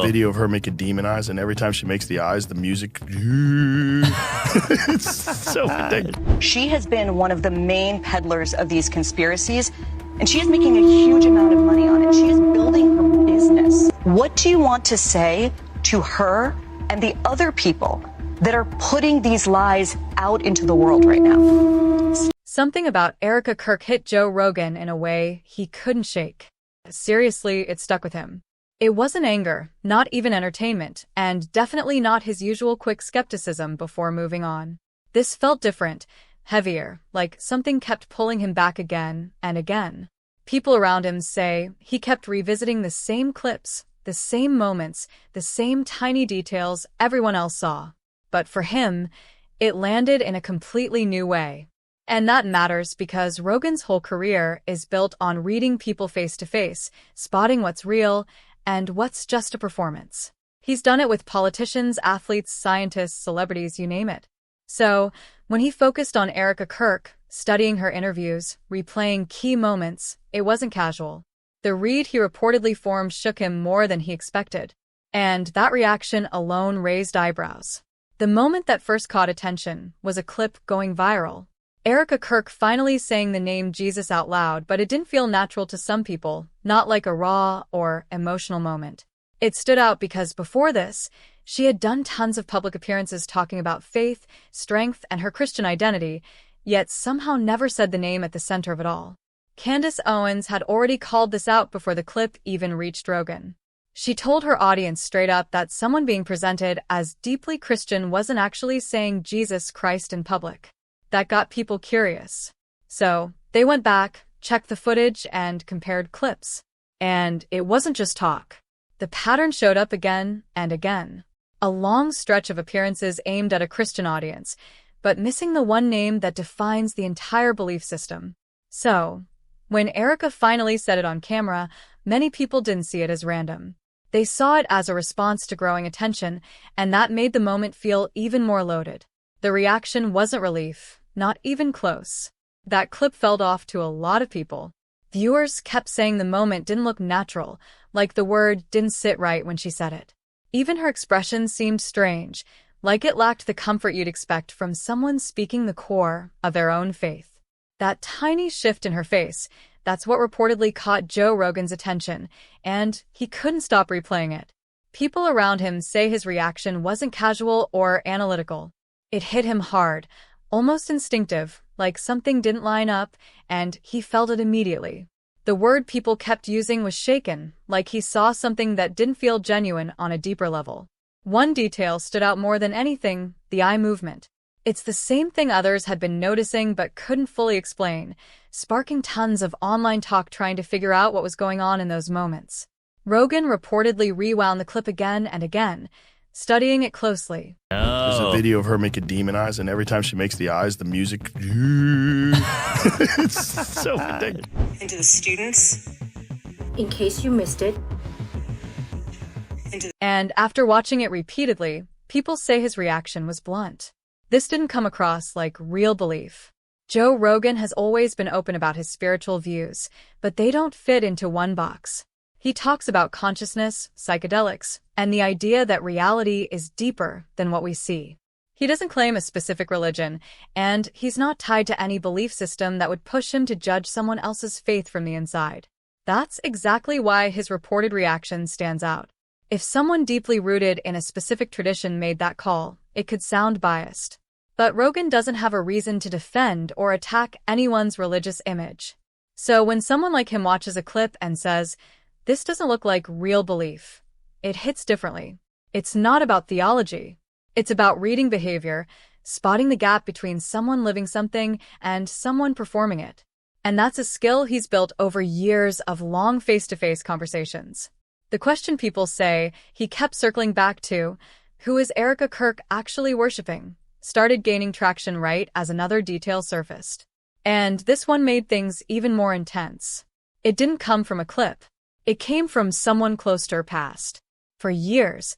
a video of her making demon eyes, and every time she makes the eyes, the music. It's so ridiculous. She has been one of the main peddlers of these conspiracies, and she is making a huge amount of money on it. She is building her business. What do you want to say to her and the other people that are putting these lies out into the world right now? Something about Erika Kirk hit Joe Rogan in a way he couldn't shake. Seriously, it stuck with him. It wasn't anger, not even entertainment, and definitely not his usual quick skepticism before moving on. This felt different, heavier, like something kept pulling him back again and again. People around him say he kept revisiting the same clips, the same moments, the same tiny details everyone else saw. But for him, it landed in a completely new way. And that matters because Rogan's whole career is built on reading people face to face, spotting what's real and what's just a performance. He's done it with politicians, athletes, scientists, celebrities, you name it. So, when he focused on Erika Kirk, studying her interviews, replaying key moments, it wasn't casual. The read he reportedly formed shook him more than he expected. And that reaction alone raised eyebrows. The moment that first caught attention was a clip going viral. Erika Kirk finally saying the name Jesus out loud, but it didn't feel natural to some people, not like a raw or emotional moment. It stood out because before this, she had done tons of public appearances talking about faith, strength, and her Christian identity, yet somehow never said the name at the center of it all. Candace Owens had already called this out before the clip even reached Rogan. She told her audience straight up that someone being presented as deeply Christian wasn't actually saying Jesus Christ in public. That got people curious. So, they went back, checked the footage, and compared clips. And it wasn't just talk. The pattern showed up again and again. A long stretch of appearances aimed at a Christian audience, but missing the one name that defines the entire belief system. So, when Erika finally said it on camera, many people didn't see it as random. They saw it as a response to growing attention, and that made the moment feel even more loaded. The reaction wasn't relief. Not even close. That clip felt off to a lot of people. Viewers kept saying the moment didn't look natural, like the word didn't sit right when she said it. Even her expression seemed strange, like it lacked the comfort you'd expect from someone speaking the core of their own faith. That tiny shift in her face, that's what reportedly caught Joe Rogan's attention, and he couldn't stop replaying it. People around him say his reaction wasn't casual or analytical. It hit him hard, almost instinctive, like something didn't line up, and he felt it immediately. The word people kept using was shaken, like he saw something that didn't feel genuine on a deeper level. One detail stood out more than anything, the eye movement. It's the same thing others had been noticing but couldn't fully explain, sparking tons of online talk trying to figure out what was going on in those moments. Rogan reportedly rewound the clip again and again, studying it closely. There's a video of her making demon eyes, and every time she makes the eyes, the music. It's so ridiculous. And to the students, in case you missed it. And after watching it repeatedly, people say his reaction was blunt. This didn't come across like real belief. Joe Rogan has always been open about his spiritual views, but they don't fit into one box. He talks about consciousness, psychedelics, and the idea that reality is deeper than what we see. He doesn't claim a specific religion, and he's not tied to any belief system that would push him to judge someone else's faith from the inside. That's exactly why his reported reaction stands out. If someone deeply rooted in a specific tradition made that call, it could sound biased. But Rogan doesn't have a reason to defend or attack anyone's religious image. So when someone like him watches a clip and says, "This doesn't look like real belief," it hits differently. It's not about theology. It's about reading behavior, spotting the gap between someone living something and someone performing it. And that's a skill he's built over years of long face-to-face conversations. The question people say he kept circling back to, who is Erika Kirk actually worshiping, started gaining traction right as another detail surfaced. And this one made things even more intense. It didn't come from a clip. It came from someone close to her past. For years,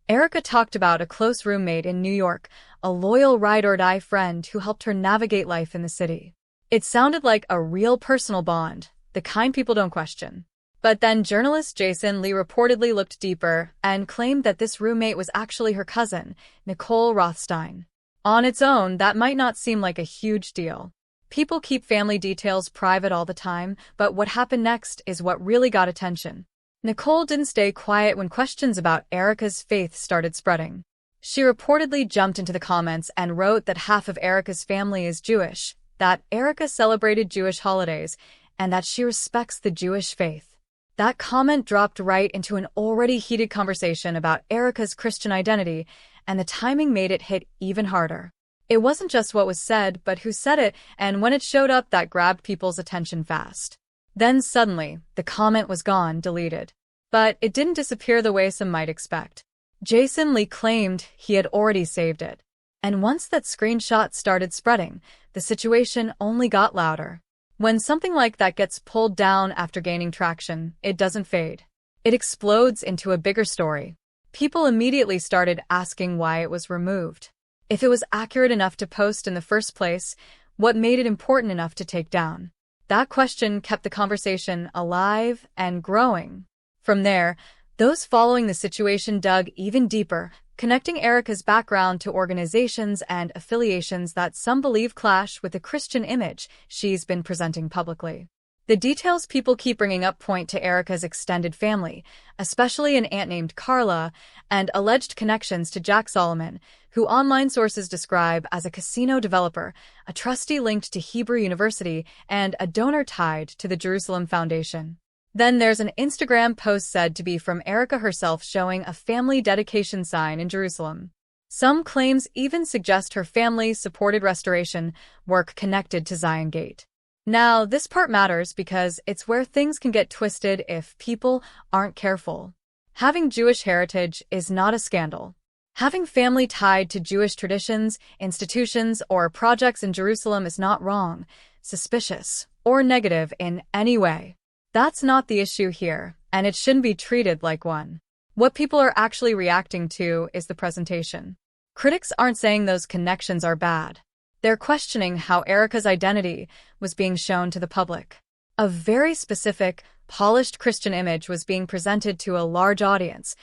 Erika talked about a close roommate in New York, a loyal ride-or-die friend who helped her navigate life in the city. It sounded like a real personal bond, the kind people don't question. But then journalist Jason Lee reportedly looked deeper and claimed that this roommate was actually her cousin, Nicole Rothstein. On its own, that might not seem like a huge deal. People keep family details private all the time, but what happened next is what really got attention. Nicole didn't stay quiet when questions about Erika's faith started spreading. She reportedly jumped into the comments and wrote that half of Erika's family is Jewish, that Erika celebrated Jewish holidays, and that she respects the Jewish faith. That comment dropped right into an already heated conversation about Erika's Christian identity, and the timing made it hit even harder. It wasn't just what was said, but who said it, and when it showed up, that grabbed people's attention fast. Then suddenly, the comment was gone, deleted. But it didn't disappear the way some might expect. Jason Lee claimed he had already saved it. And once that screenshot started spreading, the situation only got louder. When something like that gets pulled down after gaining traction, it doesn't fade. It explodes into a bigger story. People immediately started asking why it was removed. If it was accurate enough to post in the first place, what made it important enough to take down? That question kept the conversation alive and growing. From there, those following the situation dug even deeper, connecting Erika's background to organizations and affiliations that some believe clash with the Christian image she's been presenting publicly. The details people keep bringing up point to Erika's extended family, especially an aunt named Carla, and alleged connections to Jack Solomon, who online sources describe as a casino developer, a trustee linked to Hebrew University, and a donor tied to the Jerusalem Foundation. Then there's an Instagram post said to be from Erika herself showing a family dedication sign in Jerusalem. Some claims even suggest her family supported restoration work connected to Zion Gate. Now, this part matters because it's where things can get twisted if people aren't careful. Having Jewish heritage is not a scandal. Having family tied to Jewish traditions, institutions, or projects in Jerusalem is not wrong, suspicious, or negative in any way. That's not the issue here, and it shouldn't be treated like one. What people are actually reacting to is the presentation. Critics aren't saying those connections are bad. They're questioning how Erika's identity was being shown to the public. A very specific, polished Christian image was being presented to a large audience,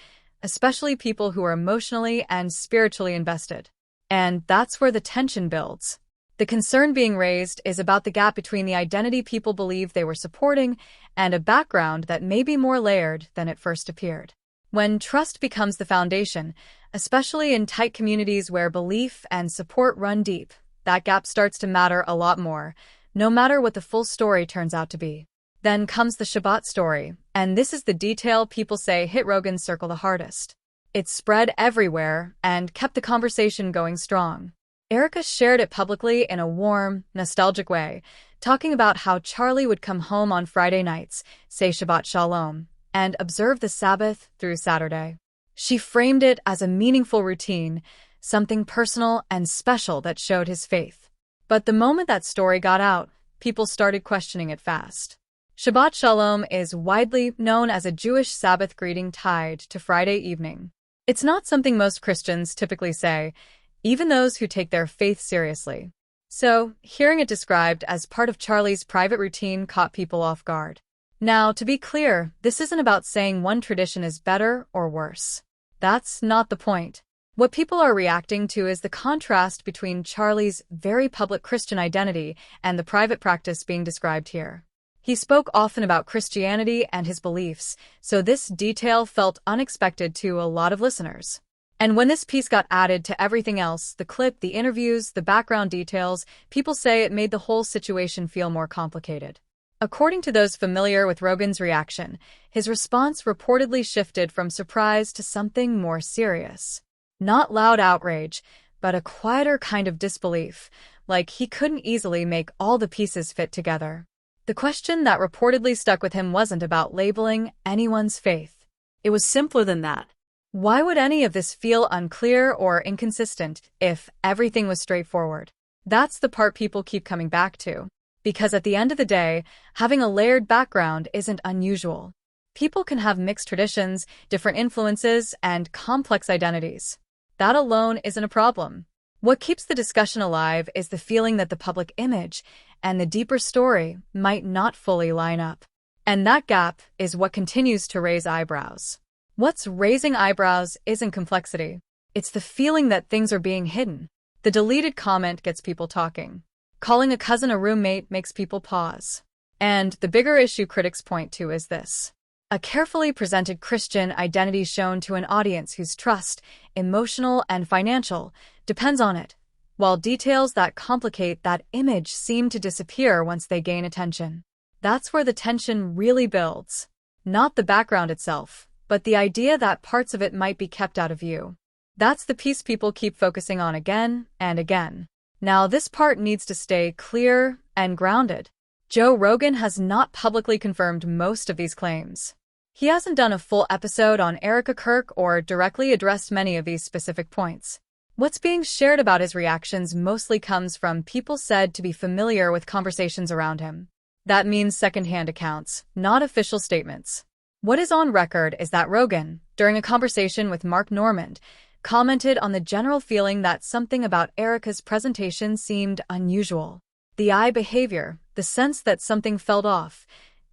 especially people who are emotionally and spiritually invested. And that's where the tension builds. The concern being raised is about the gap between the identity people believe they were supporting and a background that may be more layered than it first appeared. When trust becomes the foundation, especially in tight communities where belief and support run deep, that gap starts to matter a lot more, no matter what the full story turns out to be. Then comes the Shabbat story, and this is the detail people say hit Rogan's circle the hardest. It spread everywhere and kept the conversation going strong. Erika shared it publicly in a warm, nostalgic way, talking about how Charlie would come home on Friday nights, say Shabbat Shalom, and observe the Sabbath through Saturday. She framed it as a meaningful routine, something personal and special that showed his faith. But the moment that story got out, people started questioning it fast. Shabbat Shalom is widely known as a Jewish Sabbath greeting tied to Friday evening. It's not something most Christians typically say, even those who take their faith seriously. So, hearing it described as part of Charlie's private routine caught people off guard. Now, to be clear, this isn't about saying one tradition is better or worse. That's not the point. What people are reacting to is the contrast between Charlie's very public Christian identity and the private practice being described here. He spoke often about Christianity and his beliefs, so this detail felt unexpected to a lot of listeners. And when this piece got added to everything else, the clip, the interviews, the background details, people say it made the whole situation feel more complicated. According to those familiar with Rogan's reaction, his response reportedly shifted from surprise to something more serious. Not loud outrage, but a quieter kind of disbelief, like he couldn't easily make all the pieces fit together. The question that reportedly stuck with him wasn't about labeling anyone's faith. It was simpler than that. Why would any of this feel unclear or inconsistent if everything was straightforward? That's the part people keep coming back to. Because at the end of the day, having a layered background isn't unusual. People can have mixed traditions, different influences, and complex identities. That alone isn't a problem. What keeps the discussion alive is the feeling that the public image and the deeper story might not fully line up. And that gap is what continues to raise eyebrows. What's raising eyebrows isn't complexity. It's the feeling that things are being hidden. The deleted comment gets people talking. Calling a cousin a roommate makes people pause. And the bigger issue critics point to is this: a carefully presented Christian identity shown to an audience whose trust, emotional and financial, depends on it, while details that complicate that image seem to disappear once they gain attention. That's where the tension really builds. Not the background itself, but the idea that parts of it might be kept out of view. That's the piece people keep focusing on again and again. Now, this part needs to stay clear and grounded. Joe Rogan has not publicly confirmed most of these claims. He hasn't done a full episode on Erika Kirk or directly addressed many of these specific points. What's being shared about his reactions mostly comes from people said to be familiar with conversations around him. That means secondhand accounts, not official statements. What is on record is that Rogan, during a conversation with Mark Normand, commented on the general feeling that something about Erika's presentation seemed unusual. The eye behavior, the sense that something felt off,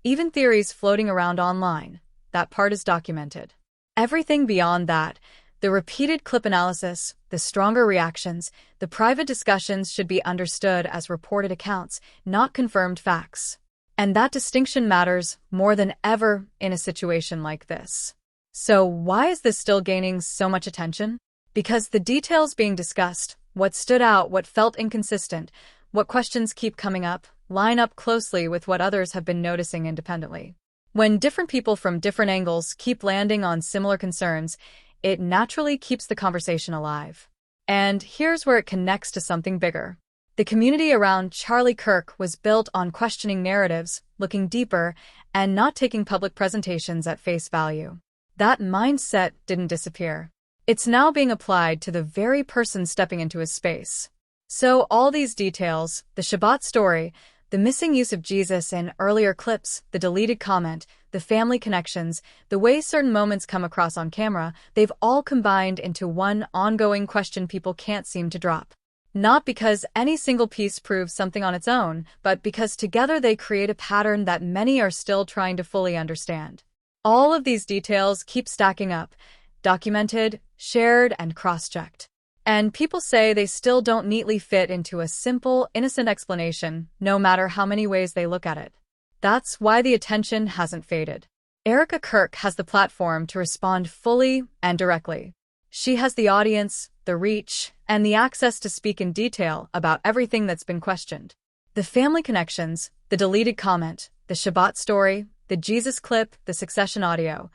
even theories floating around online. That part is documented. Everything beyond that, the repeated clip analysis, the stronger reactions, the private discussions should be understood as reported accounts, not confirmed facts. And that distinction matters more than ever in a situation like this. So why is this still gaining so much attention? Because the details being discussed, what stood out, what felt inconsistent, what questions keep coming up, line up closely with what others have been noticing independently. When different people from different angles keep landing on similar concerns, it naturally keeps the conversation alive. And here's where it connects to something bigger. The community around Charlie Kirk was built on questioning narratives, looking deeper, and not taking public presentations at face value. That mindset didn't disappear. It's now being applied to the very person stepping into his space. So all these details, the Shabbat story, the missing use of Jesus in earlier clips, the deleted comment, the family connections, the way certain moments come across on camera, they've all combined into one ongoing question people can't seem to drop. Not because any single piece proves something on its own, but because together they create a pattern that many are still trying to fully understand. All of these details keep stacking up, documented, shared, and cross-checked. And people say they still don't neatly fit into a simple, innocent explanation, no matter how many ways they look at it. That's why the attention hasn't faded. Erika Kirk has the platform to respond fully and directly. She has the audience, the reach, and the access to speak in detail about everything that's been questioned. The family connections, the deleted comment, the Shabbat story, the Jesus clip, the succession audio,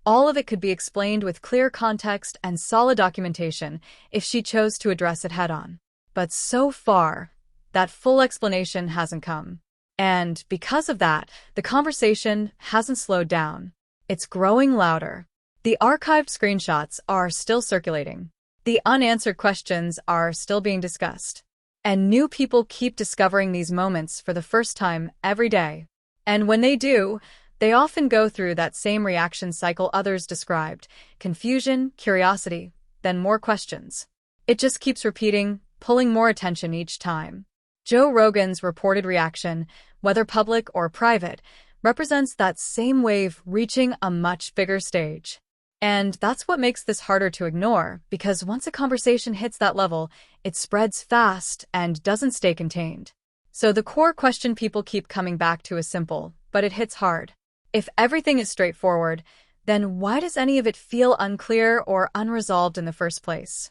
all of it could be explained with clear context and solid documentation if she chose to address it head-on. But so far, that full explanation hasn't come. And because of that, the conversation hasn't slowed down. It's growing louder. The archived screenshots are still circulating. The unanswered questions are still being discussed. And new people keep discovering these moments for the first time every day. And when they do, they often go through that same reaction cycle others described: confusion, curiosity, then more questions. It just keeps repeating, pulling more attention each time. Joe Rogan's reported reaction, whether public or private, represents that same wave reaching a much bigger stage. And that's what makes this harder to ignore, because once a conversation hits that level, it spreads fast and doesn't stay contained. So the core question people keep coming back to is simple, but it hits hard. If everything is straightforward, then why does any of it feel unclear or unresolved in the first place?